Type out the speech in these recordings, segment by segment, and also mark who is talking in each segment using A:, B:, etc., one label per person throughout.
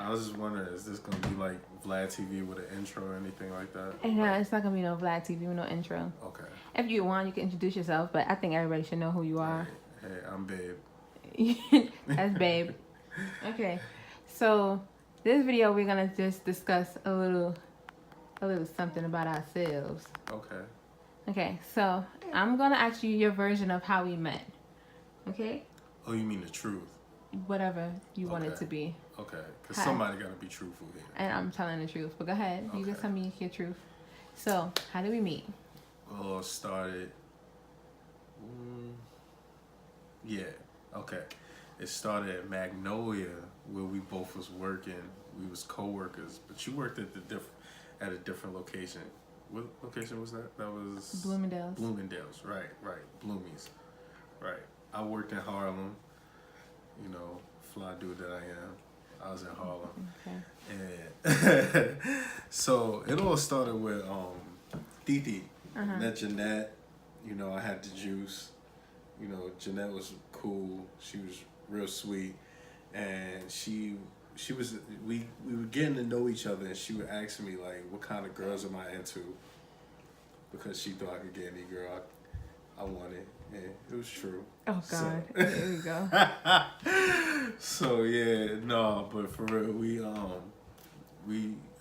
A: I was just wondering, is this gonna be like Vlad TV with an intro or anything like that?
B: And it's not gonna be no Vlad TV with no intro.
A: Okay.
B: If you want, you can introduce yourself, but I think everybody should know who you are.
A: Hey, I'm Babe.
B: That's Babe. Okay, so this video we're gonna just discuss a little something about ourselves.
A: Okay.
B: Okay, so I'm gonna ask you your version of how we met. Okay?
A: Oh, you mean the truth?
B: Whatever you want it
A: Okay.
B: to be.
A: Okay, because
B: Hi.
A: somebody gotta be truthful here.
B: And I'm telling the truth. But go ahead. You
A: Okay.
B: just tell me your truth. So, how did we meet?
A: Well, it started. Yeah. Okay. It started at Magnolia, where we both was working. We was co-workers, but you worked at at a different location. What location was that? That was
B: Bloomingdale's.
A: Bloomingdale's, right, Bloomies, right. I worked in Harlem. You know, fly dude that I am. I was in Harlem,
B: Okay.
A: and so it all started with Titi.
B: Uh-huh.
A: Met Jeanette. You know, I had the juice. You know, Jeanette was cool. She was real sweet, and we were getting to know each other, and she would ask me like, what kind of girls am I into? Because she thought I could get any girl I wanted, and it was true.
B: Oh, God.
A: So,
B: Here we go.
A: so yeah, no, but for real,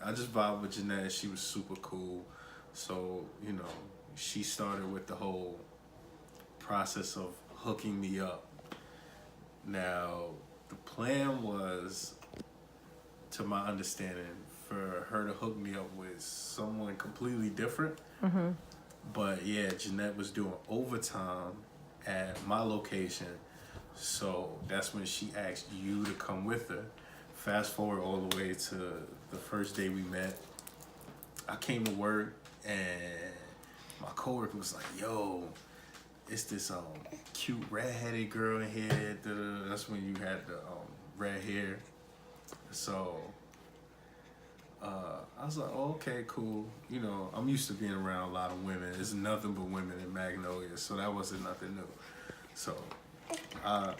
A: I just vibed with Jeanette. She was super cool. So, you know, she started with the whole process of hooking me up. Now, the plan was, to my understanding, for her to hook me up with someone completely different.
B: Mm-hmm.
A: But yeah, Jeanette was doing overtime at my location. So that's when she asked you to come with her. Fast forward all the way to the first day we met. I came to work and my coworker was like, yo, it's this cute red-headed girl in here. Da-da-da. That's when you had the red hair. So I was like, oh, okay, cool. You know, I'm used to being around a lot of women. There's nothing but women in Magnolia, so that wasn't nothing new. So I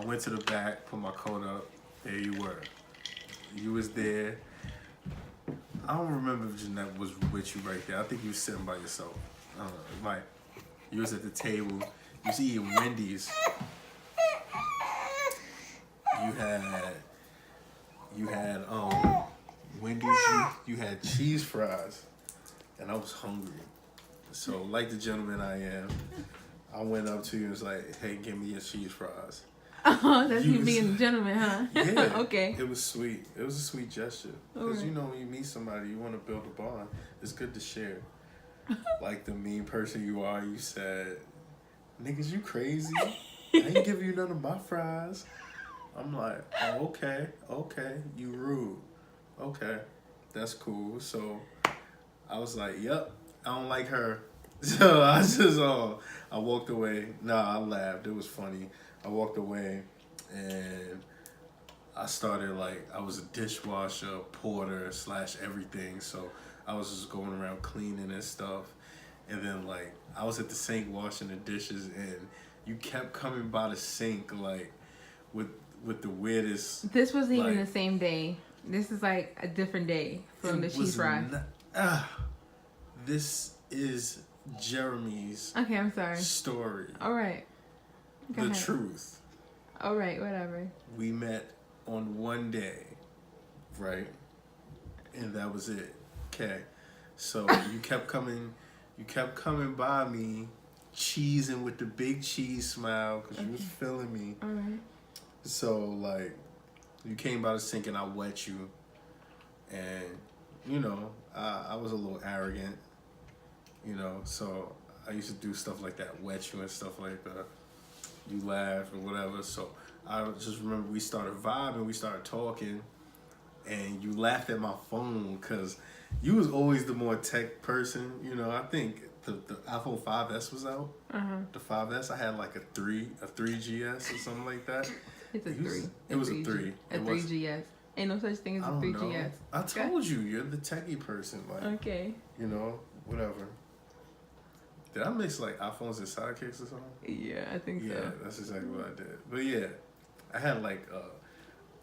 A: went to the back, put my coat up. There you were. You was there. I don't remember if Jeanette was with you right there. I think you was sitting by yourself. I don't know. Like, you was at the table. You was eating Wendy's. You had Wendy's. You had cheese fries, and I was hungry. So, like the gentleman I am, I went up to you and was like, "Hey, give me your cheese fries."
B: Oh, that's you being a gentleman, huh?
A: Yeah.
B: Okay.
A: It was sweet. It was a sweet gesture. Because,
B: Alright.
A: you know, when you meet somebody, you want to build a bond. It's good to share. Like the mean person you are, you said, niggas, you crazy? I ain't give you none of my fries. I'm like, oh, okay, you rude. Okay, that's cool. So I was like, yep, I don't like her. So I just, I walked away. Nah, I laughed. It was funny. I walked away and I started like, I was a dishwasher, porter / everything. So I was just going around cleaning and stuff. And then like, I was at the sink washing the dishes and you kept coming by the sink like with the weirdest.
B: This wasn't even
A: like,
B: the same day. This is like a different day from the cheese fry.
A: This is Jeremy's
B: Okay, I'm sorry.
A: story.
B: All right. Go
A: The
B: ahead.
A: truth.
B: All right, whatever.
A: We met on one day, right? And that was it. Okay. So you kept coming by me, cheesing with the big cheese smile because you was feeling me.
B: All right.
A: So like, you came by the sink and I wet you, and you know I was a little arrogant, you know. So I used to do stuff like that, wet you and stuff like that. You laugh or whatever. So I just remember we started vibing, we started talking, and you laughed at my phone because you was always the more tech person. You know, I think the iPhone 5S was out.
B: Uh-huh.
A: The 5S, I had like a 3GS or something like that.
B: It's a 3.
A: It was a 3.
B: A 3GS. Ain't no such thing as a 3GS.
A: I told you, you're the techie person. Like,
B: Okay.
A: you know, whatever. Did I mix like iPhones and sidekicks or something?
B: Yeah, I think
A: Yeah,
B: so.
A: that's exactly what I did. But yeah, I had like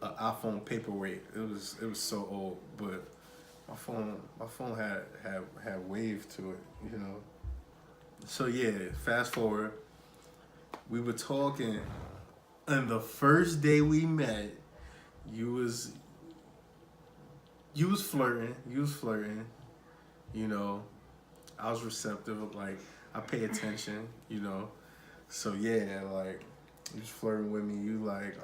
A: an iPhone paperweight. It was so old, but my phone had wave to it, you know. So yeah, fast forward. We were talking, and the first day we met, you was flirting. You was flirting, you know. I was receptive, like I pay attention, you know. So yeah, like you was flirting with me. You like,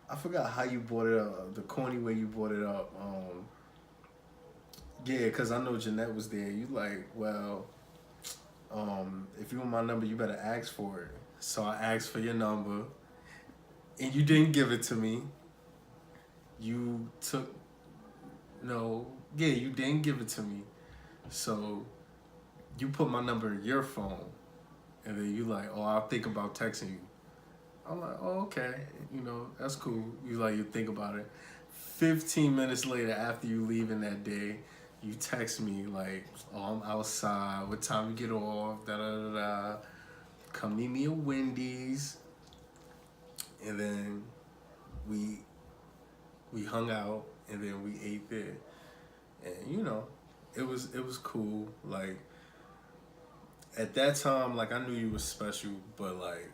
A: I forgot how you brought it up, the corny way you brought it up. Yeah, cause I know Jeanette was there. You like, well, if you want my number, you better ask for it. So I asked for your number, and you didn't give it to me. You took, no, yeah, you didn't give it to me. So you put my number in your phone, and then you like, oh, I'll think about texting you. I'm like, oh, okay, you know, that's cool. You like, you think about it. 15 minutes later, after you leaving that day, you text me like, oh, I'm outside. What time you get off? Da da da da. Come meet me at Wendy's. And then we hung out, and then we ate there. And you know, it was cool. Like at that time, like I knew you was special, but like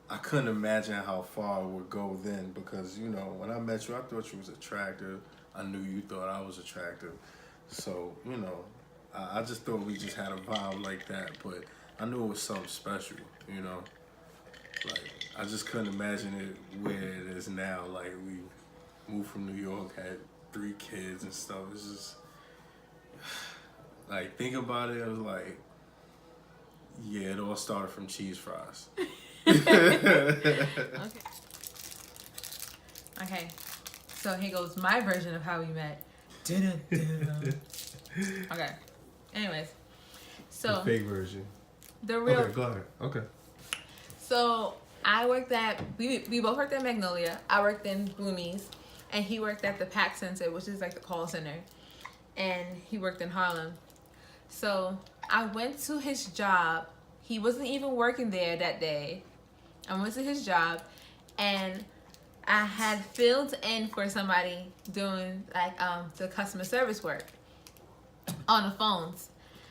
A: I couldn't imagine how far it would go then, because you know, when I met you, I thought you was attractive. I knew you thought I was attractive. So, you know, I just thought we just had a vibe like that, but I knew it was something special, you know? Like, I just couldn't imagine it where it is now. Like, we moved from New York, had 3 kids and stuff. It's just, like, think about it, it was like, yeah, it all started from cheese fries.
B: Okay. So here goes my version of how we met. Okay. Anyways. So
A: the fake version.
B: The real.
A: Okay, go ahead. Okay.
B: So I worked at, we both worked at Magnolia. I worked in Bloomies, and he worked at the PAC Center, which is like the call center. And he worked in Harlem. So I went to his job. He wasn't even working there that day. I went to his job, and I had filled in for somebody doing like the customer service work on the phones.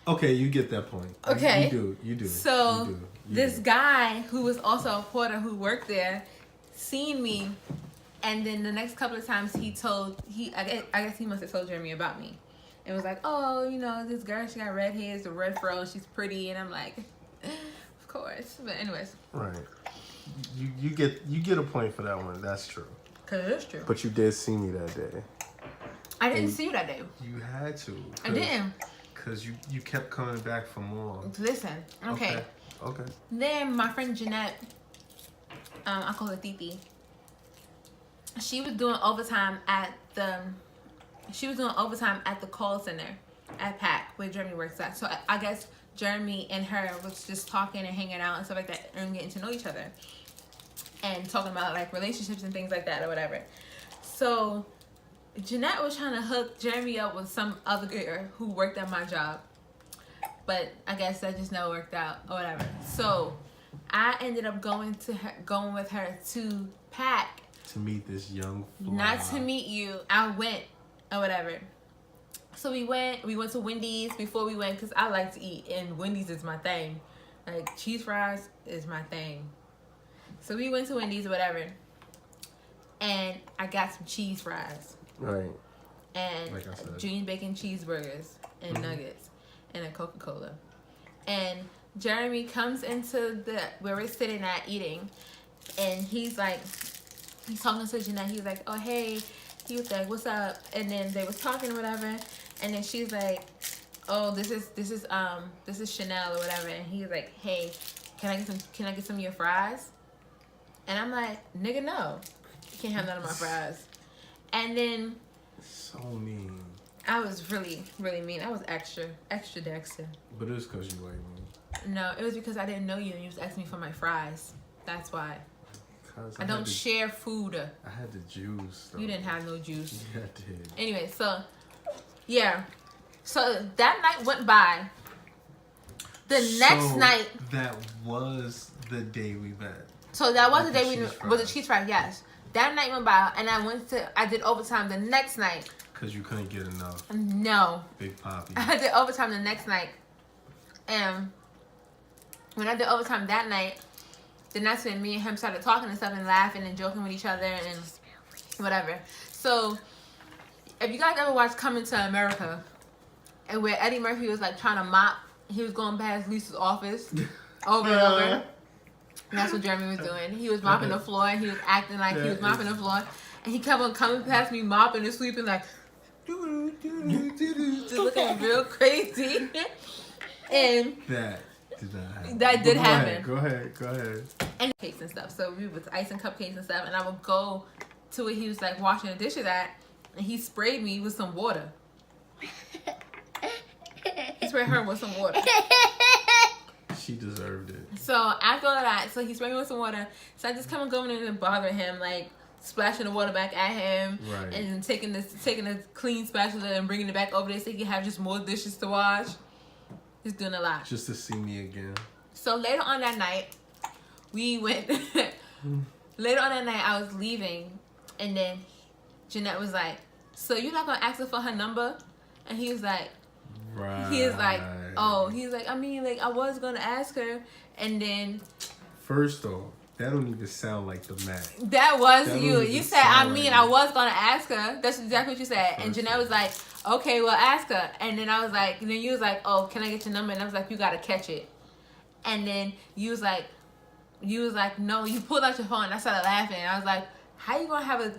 A: Okay, you get that point.
B: Okay.
A: You do.
B: So
A: you
B: this guy who was also a porter who worked there seen me, and then the next couple of times I guess he must have told Jeremy about me. And was like, oh, you know, this girl, she got red hair, a red fro, she's pretty, and I'm like, of course. But anyways.
A: Right. You get a point for that one. That's true.
B: Cause it is true.
A: But you did see me that day.
B: I didn't see you that day.
A: You had to.
B: I didn't.
A: Cause you kept coming back for more.
B: Listen. Okay. Then my friend Jeanette, I call her Titi. She was doing overtime at the call center at PAC where Jeremy works at. So I guess Jeremy and her was just talking and hanging out and stuff like that and getting to know each other and talking about like relationships and things like that or whatever. So Jeanette was trying to hook Jeremy up with some other girl who worked at my job, but I guess that just never worked out or whatever. So I ended up going with her to PAC
A: to meet this young fly.
B: Not to meet you. I went or whatever. So we went to Wendy's before we went, because I like to eat, and Wendy's is my thing. Like, cheese fries is my thing. So we went to Wendy's or whatever, and I got some cheese fries.
A: Right.
B: And
A: like I said,
B: Junior Bacon cheeseburgers and nuggets and a Coca-Cola. And Jeremy comes into where we're sitting at eating, and he's talking to Jeanette. He's like, oh, hey. He was like, what's up? And then they was talking or whatever. And then she's like, oh, this is Chanel or whatever. And he's like, hey, can I get some of your fries? And I'm like, nigga, no. You can't have none of my fries. And then
A: so mean.
B: I was really, really mean. I was extra Dexter.
A: But it was because you like me.
B: No, it was because I didn't know you and you was asking me for my fries. That's why. I don't share food.
A: I had the juice. Though.
B: You didn't have no juice.
A: Yeah, I did.
B: Anyway, so, yeah. So, that night went by. The next night.
A: That was the day we met.
B: So, that was the day we met. Was it cheese fries? Yes. That night went by, and I did overtime the next night.
A: Because you couldn't get enough.
B: No.
A: Big Poppy.
B: I did overtime the next night. And when I did overtime that night, then that's when me and him started talking and stuff and laughing and joking with each other and whatever. So, if you guys ever watched Coming to America, and where Eddie Murphy was like trying to mop, he was going past Lisa's office over and over. And that's what Jeremy was doing. He was mopping the floor and he was acting like he was mopping the floor. And he kept on coming past me mopping and sweeping like, just looking real crazy. And
A: that did not happen.
B: That did happen.
A: Go ahead.
B: And cakes and stuff. So we was icing cupcakes and stuff. And I would go to where he was like washing the dishes at. And he sprayed me with some water. He sprayed her with some water.
A: She deserved it.
B: So after all that, so he sprayed me with some water. So I just come and going in and bother him, like splashing the water back at him,
A: right.
B: And taking a clean spatula and bringing it back over there so he can have just more dishes to wash. He's doing a lot.
A: Just to see me again.
B: So later on that night, we went. Later on that night, I was leaving, and then Jeanette was like, "So you're not gonna ask her for her number?" And he was like,
A: "Right."
B: He was like, "Oh," he's like, "I mean, like I was gonna ask her," and then.
A: First off, that don't even sound like the Mac.
B: That was you. You said, I mean, I was gonna ask her. That's exactly what you said. And Jeanette was like, "Okay, well, ask her." And then I was like, and then you was like, "Oh, can I get your number?" And I was like, "You gotta catch it." And then you was like, "No." You pulled out your phone. And I started laughing. And I was like, "How you gonna have an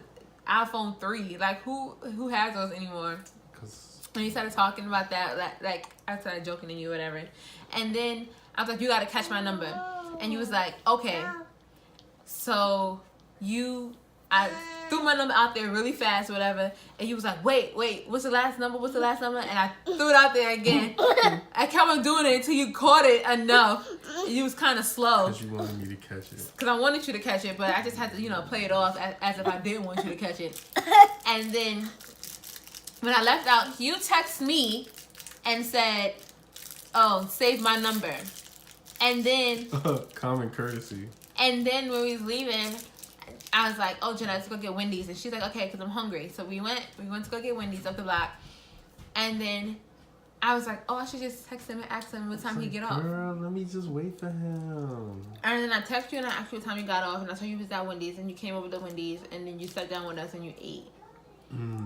B: iPhone 3? Like, who has those anymore?" And you started talking about that, like I started joking to you, whatever. And then I was like, "You gotta catch my number." And you was like, "Okay." So I threw my number out there really fast, whatever. And you was like, wait, what's the last number? And I threw it out there again. I kept on doing it until you caught it enough. You was kind of slow.
A: Because you wanted me to catch it.
B: Because I wanted you to catch it, but I just had to, play it off as if I didn't want you to catch it. And then when I left out, you text me and said, "Oh, save my number." And then...
A: Common courtesy.
B: And then when we was leaving, I was like, "Oh, Jenna, let's go get Wendy's." And she's like, "Okay, because I'm hungry." So we went to go get Wendy's up the block. And then I was like, "Oh, I should just text him and ask him what time he get off."
A: Girl, let me just wait for him.
B: And then I texted you and I asked you what time you got off. And I told you was at Wendy's. And you came over to Wendy's. And then you sat down with us and you ate.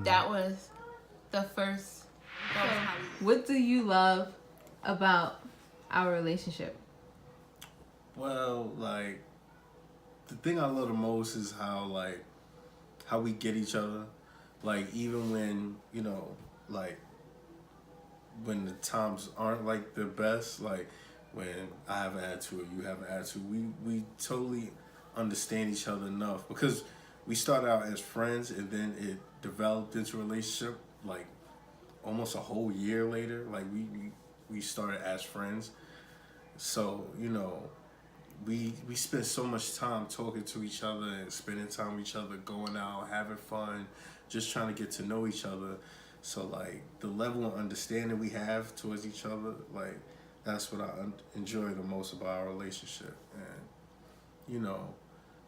B: That was the first. What do you love about our relationship?
A: Well, like, the thing I love the most is how we get each other. Like, even when, when the times aren't, like, the best, like, when I have an attitude or you have an attitude, we totally understand each other enough. Because we started out as friends and then it developed into a relationship, like, almost a whole year later. Like, we started as friends. So, we spend so much time talking to each other and spending time with each other, going out, having fun, just trying to get to know each other. So, like, the level of understanding we have towards each other, like, that's what I enjoy the most about our relationship. And,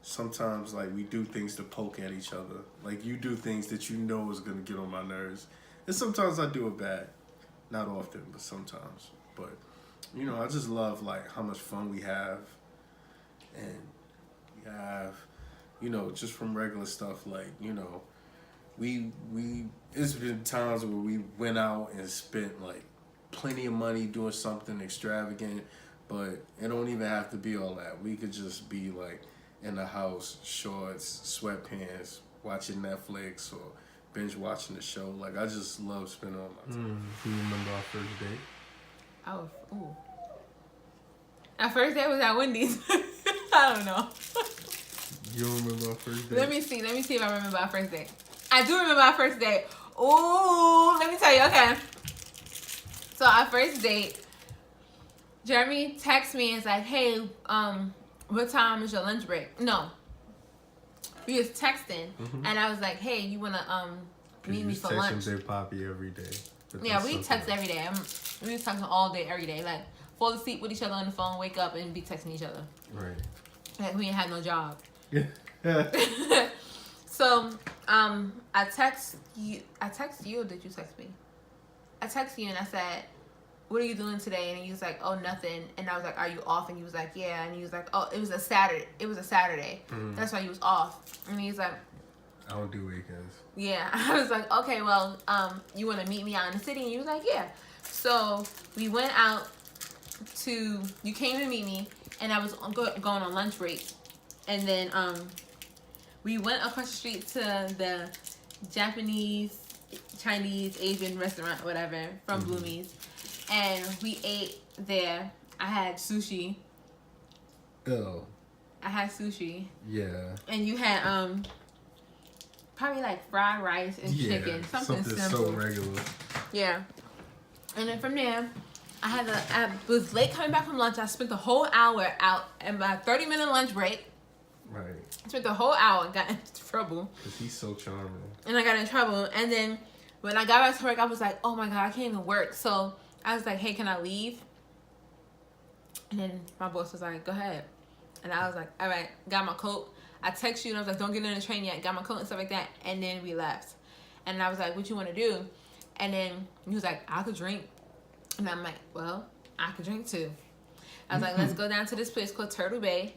A: sometimes, like, we do things to poke at each other. Like, you do things that you know is going to get on my nerves. And sometimes I do it bad. Not often, but sometimes. But, I just love, like, how much fun we have. And we have, just from regular stuff, like, we it's been times where we went out and spent, like, plenty of money doing something extravagant, but it don't even have to be all that. We could just be, like, in the house, shorts, sweatpants, watching Netflix or binge watching the show. Like, I just love spending all my time. Do you remember our first date?
B: Oh, ooh. Our first date was at Wendy's. I don't know.
A: You don't remember our first date?
B: Let me see if I remember our first date. I do remember our first date. Ooh, let me tell you. Okay. So our first date, Jeremy texts me and is like, "Hey, what time is your lunch break?" No. We was texting, and I was like, "Hey, you wanna meet me for lunch?"
A: Big Poppy every day.
B: Yeah, we text every day. We was texting all day, every day. Like, fall asleep with each other on the phone, wake up, and be texting each other.
A: Right.
B: Like, we ain't had no job. So, I text you. Or did you text me? I texted you and I said, "What are you doing today?" And he was like, "Oh, nothing." And I was like, "Are you off?" And he was like, "Yeah." And he was like, "Oh, it was a Saturday.
A: Mm-hmm.
B: That's why he was off." And he was like,
A: I don't do weekends.
B: "Yeah." I was like, "Okay, well, you want to meet me out in the city?" And he was like, "Yeah." So we went out to. You came to meet me, and I was going on lunch break, and then we went across the street to the Japanese, Chinese, Asian restaurant, whatever, from Bloomie's. And we ate there. I had sushi.
A: Oh.
B: I had sushi.
A: Yeah.
B: And you had probably like fried rice and chicken. Something simple.
A: So regular.
B: Yeah. And then from there, I was late coming back from lunch. I spent the whole hour out and my 30-minute lunch break.
A: Right.
B: I spent the whole hour and got into trouble.
A: Because he's so charming.
B: And I got in trouble. And then when I got back to work, I was like, oh my God, I can't even work. So I was like, hey, can I leave? And then my boss was like, go ahead. And I was like, all right, got my coat. I text you and I was like, don't get in the train yet. Got my coat and stuff like that. And then we left. And I was like, what you want to do? And then he was like, I could drink. And I'm like, well, I could drink too. I was like, let's go down to this place called Turtle Bay.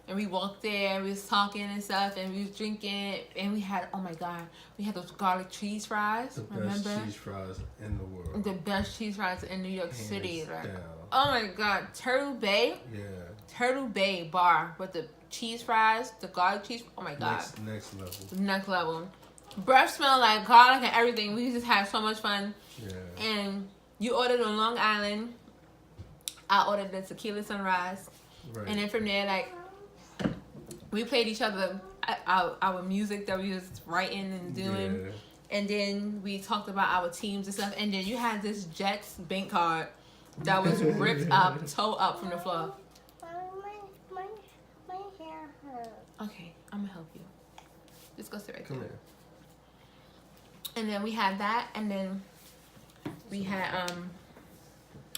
B: And we walked there, we was talking and stuff, and we was drinking, and we had, oh my God, we had those garlic cheese fries, remember?
A: The best cheese fries in the world.
B: The best cheese fries in New York
A: Hands
B: City. Like,
A: down.
B: oh my God, Turtle Bay?
A: Yeah.
B: Turtle Bay bar with the cheese fries, the garlic cheese, oh my God.
A: Next level.
B: Next level. Breath smelled like garlic and everything. We just had so much fun.
A: Yeah.
B: And you ordered a Long Island. I ordered the Tequila Sunrise.
A: Right.
B: And then from there, like, we played each other our music that we was writing and doing.
A: Yeah.
B: And then we talked about our teams and stuff. And then you had this Jets bank card that was ripped up, toe up from the floor.
C: My hair hurts.
B: Okay, I'm gonna help you. Just go sit right
A: Come
B: there.
A: here.
B: And then we had that, and then we had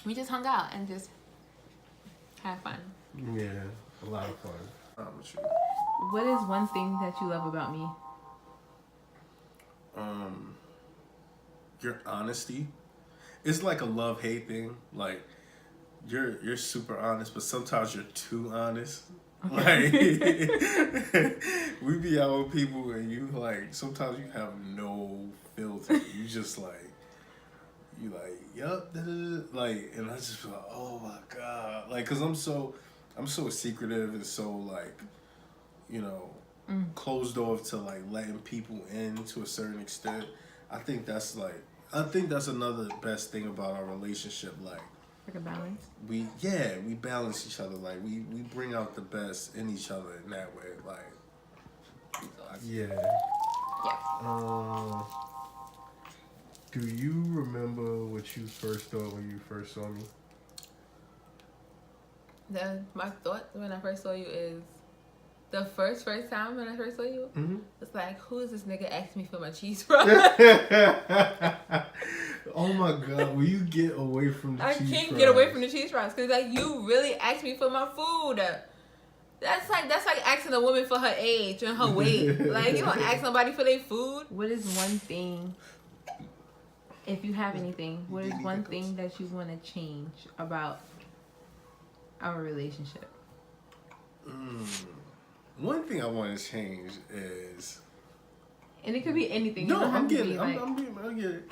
B: we just hung out and just had fun.
A: Yeah, a lot of fun.
B: What is one thing that you love about me?
A: Your honesty. It's like a love-hate thing. Like you're super honest, but sometimes you're too honest. Like we be out with people and you like sometimes you have no filter. You just like yup, like, and I just feel like, oh my God, like, cause I'm so secretive and so like, you know, closed off to like letting people in to a certain extent. I think that's another best thing about our relationship. Like
B: a balance.
A: We balance each other. Like we bring out the best in each other in that way. Like yeah.
B: Yeah.
A: Do you remember what you first thought when you first saw me?
B: My thought when I first saw you is the first time when I first saw you.
A: Mm-hmm.
B: It's like, who is this nigga asking me for my cheese fries?
A: Oh my God! Will you get away from the cheese fries? I
B: can't get away from the cheese fries because like you really asked me for my food. That's like asking a woman for her age and her weight. Like you don't ask somebody for their food. What is one thing? If you have anything, what is one thing that you want to change about our relationship?
A: One thing I want to change is,
B: and it could be anything.
A: No, I'm getting it.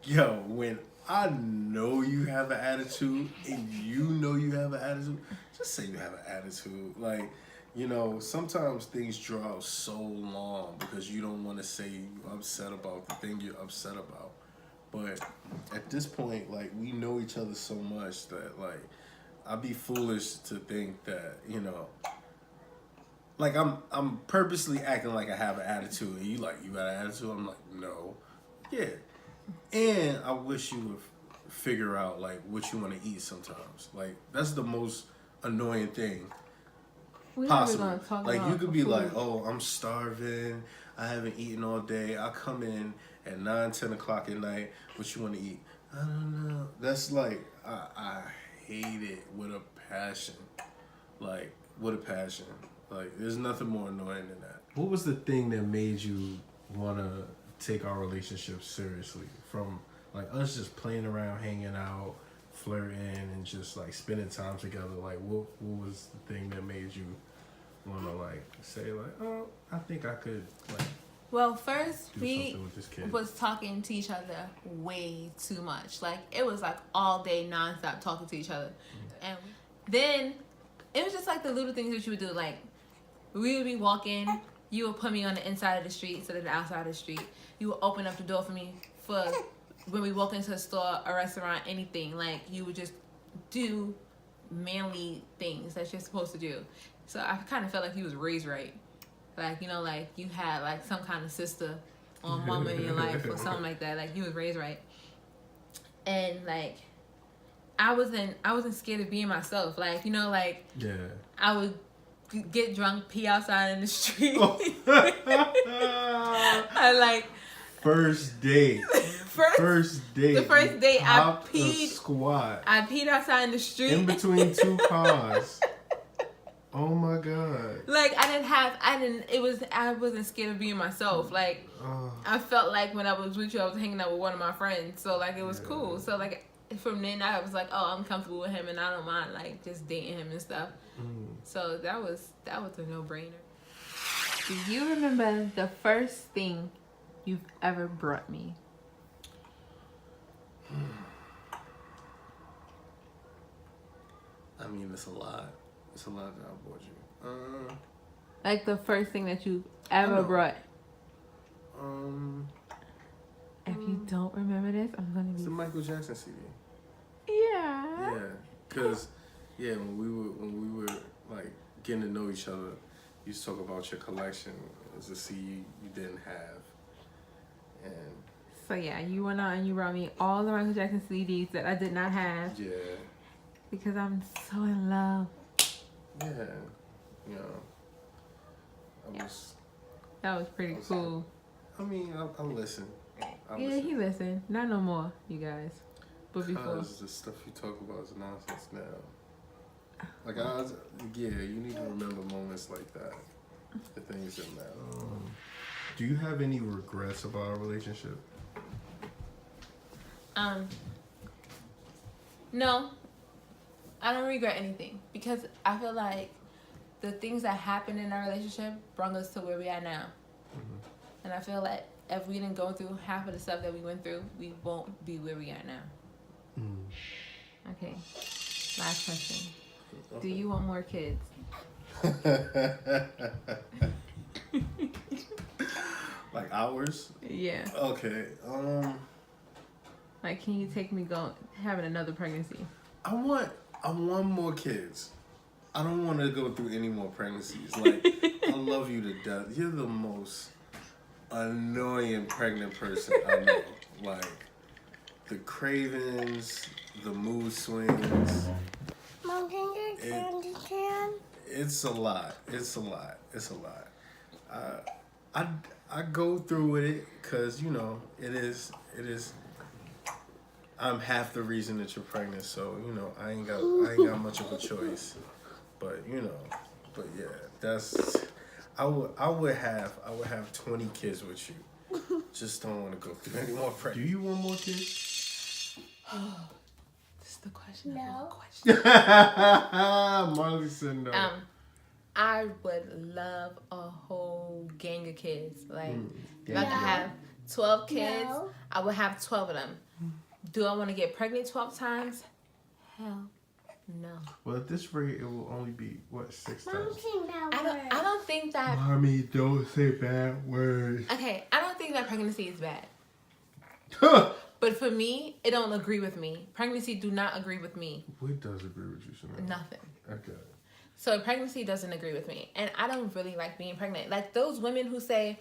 A: Yo, when I know you have an attitude and you know you have an attitude, just say you have an attitude. Like, you know, sometimes things draw out so long because you don't want to say you're upset about the thing you're upset about. But at this point, like, we know each other so much that, like, I'd be foolish to think that, you know, like, I'm purposely acting like I have an attitude. And you got an attitude? I'm like, no. Yeah. And I wish you would figure out, like, what you want to eat sometimes. Like, that's the most annoying thing possible. Like, you could be like, oh, I'm starving. I haven't eaten all day. I'll come in at 9, 10 o'clock at night. What you want to eat? I don't know. That's like, I hate it with a passion. Like, with a passion. Like, there's nothing more annoying than that. What was the thing that made you want to take our relationship seriously? From like us just playing around, hanging out, flirting, and just like spending time together. Like what was the thing that made you want to like say like, oh, I think I could like
B: Well, first
A: do
B: we
A: something with this kid.
B: was talking to each other way too much. Like it was like all day nonstop talking to each other, and then it was just like the little things that you would do. Like we would be walking, you would put me on the inside of the street instead of the outside of the street. You would open up the door for me for when we walk into a store, a restaurant, anything. Like you would just do manly things that you're supposed to do. So I kind of felt like he was raised right. Like, you know, like you had like some kind of sister or mama in your life or something like that. Like he was raised right. And like I wasn't scared of being myself. Like, you know, like
A: Yeah.
B: I would get drunk, pee outside in the street. I like
A: First date. First date.
B: The first date I peed.
A: Squat.
B: I peed outside in the street.
A: In between two cars. Oh my god.
B: Like I wasn't scared of being myself. Like I felt like when I was with you, I was hanging out with one of my friends. So like it was cool. So like from then I was like, oh, I'm comfortable with him and I don't mind like just dating him and stuff. So that was a no-brainer. Do you remember the first thing you've ever brought me?
A: I mean, it's a lot. It's a lot that I bought you.
B: Like the first thing that you ever brought. If you don't remember this, I'm gonna be.
A: It's the Michael Jackson CD.
B: Yeah.
A: Yeah, cause when we were like getting to know each other, you used to talk about your collection as a CD you didn't have, and
B: So yeah, you went out and you brought me all the Michael Jackson CDs that I did not have.
A: yeah,
B: Because I'm so in love.
A: yeah, you know,
B: That was pretty cool.
A: I mean, I listen.
B: He listened. Not no more, you guys. But before.
A: Because the stuff you talk about is nonsense now. Like you need to remember moments like that. The things that matter. Do you have any regrets about our relationship?
B: No. I don't regret anything. Because I feel like the things that happened in our relationship brought us to where we are now. And I feel like if we didn't go through half of the stuff that we went through, we won't be where we are now. Okay. Last question. Do you want more kids?
A: Like ours?
B: Yeah.
A: Okay.
B: Like, can you take me having another pregnancy?
A: I want more kids. I don't want to go through any more pregnancies. Like, I love you to death. You're the most annoying pregnant person I know. Like, the cravings, the mood swings.
C: Mom, can you get candy can?
A: It's a lot. It's a lot. I go through with it because, you know, it is. I'm half the reason that you're pregnant, so, you know, I ain't got much of a choice. But, you know, yeah, I would have 20 kids with you. Just don't want to go through any more pregnancy. Do you want more kids?
B: This is the question.
C: No.
A: Marley said no.
B: I would love a whole gang of kids. Like, if I could
C: No.
B: have 12 kids,
C: No.
B: I would have 12 of them. Do I want to get pregnant 12 times? Hell no.
A: Well, at this rate, it will only be, 6
C: Mom,
A: times?
C: sing that
B: I don't think that.
A: Mommy, don't say bad words.
B: Okay, I don't think that pregnancy is bad.
A: Huh.
B: But for me, it don't agree with me. Pregnancy do not agree with me.
A: What does agree with you, Chanel?
B: Nothing.
A: Okay.
B: So pregnancy doesn't agree with me. And I don't really like being pregnant. Like those women who say,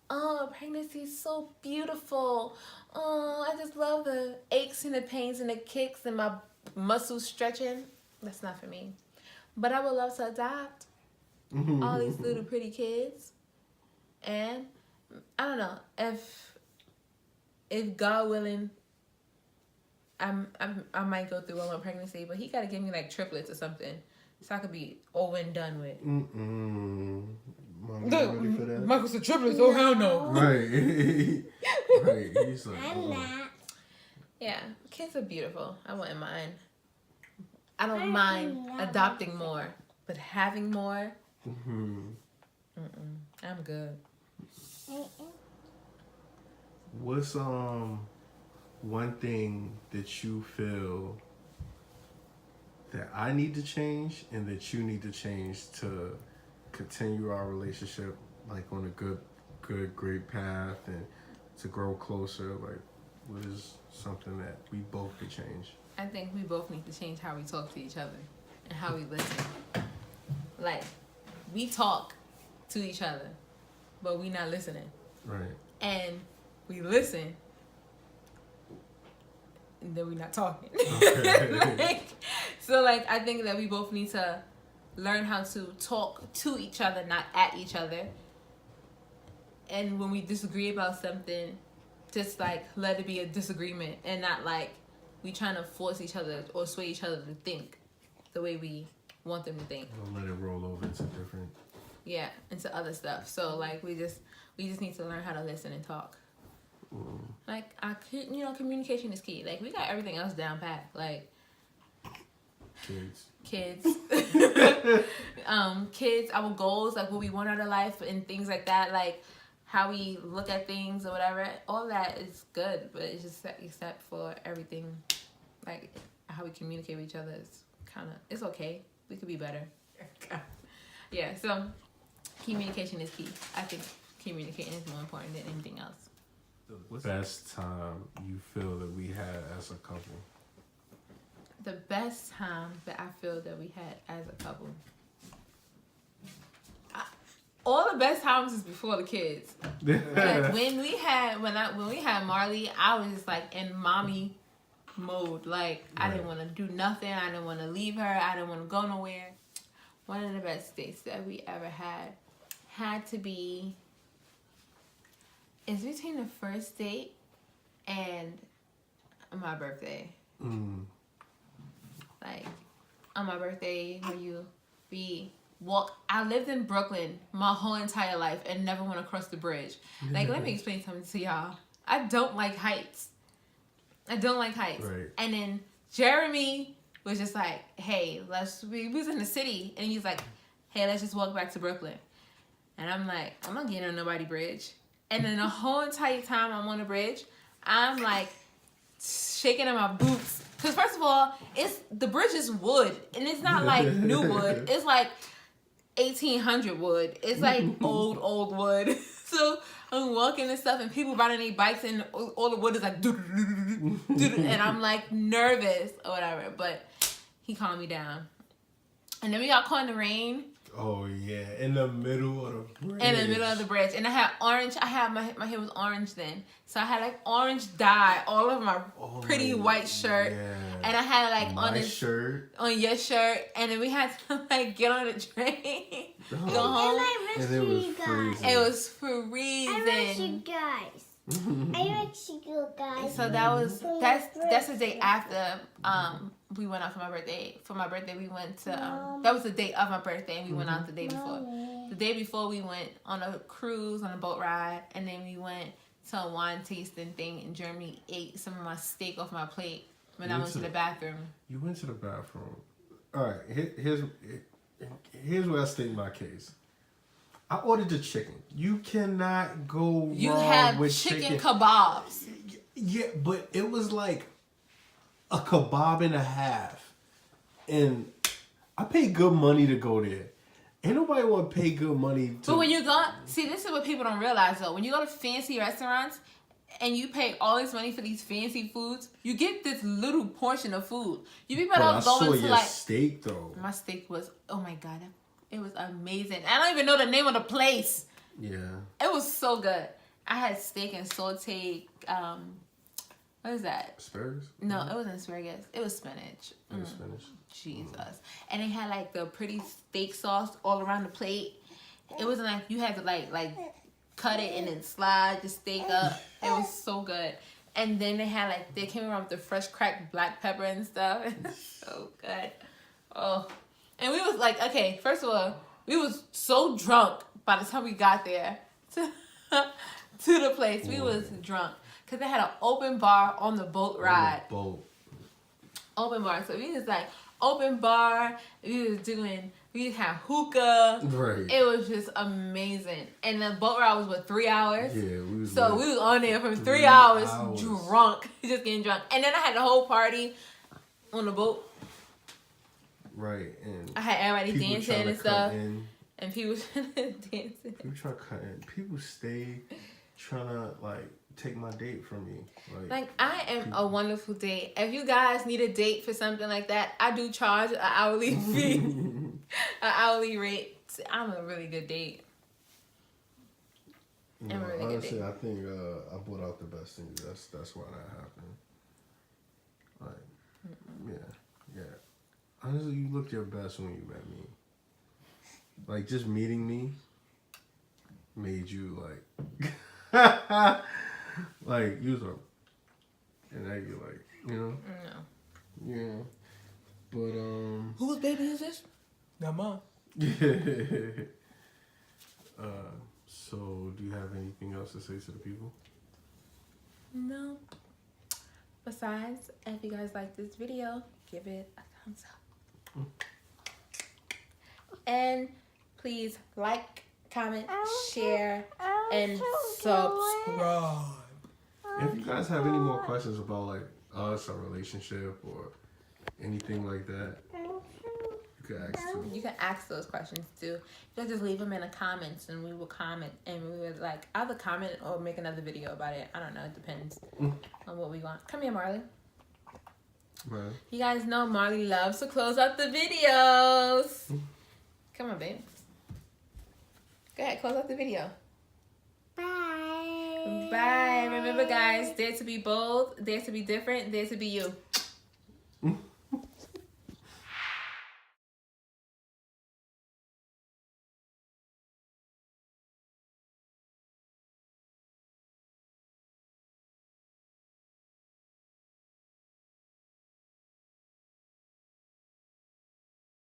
B: oh, pregnancy is so beautiful. Oh, I just love the aches and the pains and the kicks and my muscles stretching. That's not for me. But I would love to adopt all these little pretty kids. And I don't know, if God willing, I might go through one more pregnancy, but he got to give me like triplets or something. So I could be over and done with.
A: Mom, you ready for that?
B: Michael's a triplets. Oh hell no.
A: Right. Right. He's like,
C: I'm not.
B: Yeah, kids are beautiful. I wouldn't mind. I don't mind adopting more, but having more, I'm good.
A: What's one thing that you feel that I need to change and that you need to change to continue our relationship like on a great path and to grow closer? Like, what is something that we both could change?
B: I think we both need to change how we talk to each other and how we listen. Like, we talk to each other, but we not listening.
A: Right.
B: And we listen, and then we not talking.
A: Okay.
B: So, I think that we both need to learn how to talk to each other, not at each other. And when we disagree about something, just, let it be a disagreement and not, we trying to force each other or sway each other to think the way we want them to think.
A: Don't let it roll over into different.
B: Yeah, into other stuff. So, we just need to learn how to listen and talk. Communication is key. We got everything else down pat. Kids, kids, our goals, what we want out of life and things like that, how we look at things or whatever. All that is good, but it's just except for everything, how we communicate with each other is it's okay. We could be better. Yeah, so communication is key. I think communicating is more important than anything else.
A: The best time you feel that we had as a couple?
B: The best time that I feel that we had as a couple. All the best times is before the kids. When we had Marley, I was just in mommy mode. I didn't want to do nothing. I didn't want to leave her. I didn't want to go nowhere. One of the best dates that we ever had to be. It's between the first date and my birthday. On my birthday, we walk. I lived in Brooklyn my whole entire life and never went across the bridge. Let me explain something to y'all. I don't like heights. Right. And then Jeremy was just hey, we was in the city, and he's hey, let's just walk back to Brooklyn. And I'm I'm not getting on nobody bridge. And then the whole entire time I'm on the bridge, I'm shaking in my boots. Because first of all, the bridge is wood. And it's not new wood. It's 1800 wood. It's old wood. So I'm walking and stuff, and people riding their bikes, and all the wood is and I'm nervous or whatever. But he calmed me down. And then we got caught in the rain.
A: Oh yeah, in the middle of the bridge.
B: And I had orange. My hair was orange then, so I had orange dye all over my pretty white shirt.
A: Yeah.
B: And I had
A: on this shirt,
B: on your shirt, and then we had to get on the train, go home.
A: And it was freezing.
B: It was freezing.
C: I miss you guys. I miss you guys.
B: So that's the day after we went out for my birthday. For my birthday, we went to that was the day of my birthday, and we went out the day before. The day before, we went on a cruise, on a boat ride, and then we went to a wine tasting thing in Germany. Ate some of my steak off my plate when I went to the bathroom.
A: You went to the bathroom. All right, here's where I state my case. I ordered the chicken. You cannot go wrong with chicken.
B: You have chicken kebabs.
A: Yeah, but it was a kebab and a half. And I paid good money to go there. Ain't nobody want to pay good money to...
B: But when you go... See, this is what people don't realize, though. When you go to fancy restaurants and you pay all this money for these fancy foods, you get this little portion of food. You be better off going to,
A: your steak, though. My
B: steak was... Oh, my God. It was amazing. I don't even know the name of the place.
A: Yeah.
B: It was so good. I had steak and sauteed... what is that?
A: Asparagus?
B: No, it wasn't asparagus. It was spinach.
A: It was spinach.
B: Jesus. And they had the pretty steak sauce all around the plate. It wasn't you had to cut it and then slide the steak up. It was so good. And then they had they came around with the fresh cracked black pepper and stuff. So good. Oh. And we was okay, first of all, We was so drunk by the time we got there to the place. We was drunk because they had an open bar on the boat ride. Open bar. So we was like open bar. We had hookah.
A: Right.
B: It was just amazing. And the boat ride was what, 3 hours?
A: Yeah, we was.
B: So we was on there for 3 hours, drunk, just getting drunk. And then I had the whole party on the boat.
A: Right, and
B: I had everybody dancing and stuff. And people dancing.
A: People try to cut in. People stay trying to like take my date from me.
B: Like I am a wonderful date. If you guys need a date for something like that, I do charge an hourly fee, an hourly rate. I'm a really good date.
A: No, honestly, I think I brought out the best in you. That's why that happened. Like, yeah. Honestly, you looked your best when you met me. Like, just meeting me made you like, like you was like, and now you're like, you know.
B: No.
A: Yeah. But
B: whose baby is this? Not mine.
A: So do you have anything else to say to the people?
B: No. Besides, if you guys like this video, give it a thumbs up. And please like, comment, share, and subscribe.
A: If you guys have any more questions about like us, our relationship, or anything like that, you can ask too.
B: You can ask those questions too. You can just leave them in the comments, and we will comment, and we would like either comment or make another video about it. I don't know. It depends on what we want. Come here, Marley.
A: Right.
B: You guys know Marley loves to close out the videos. Come on, babe. Go ahead, close out the video.
C: Bye.
B: Bye. Remember, guys, dare to be bold, dare to be different, dare to be you.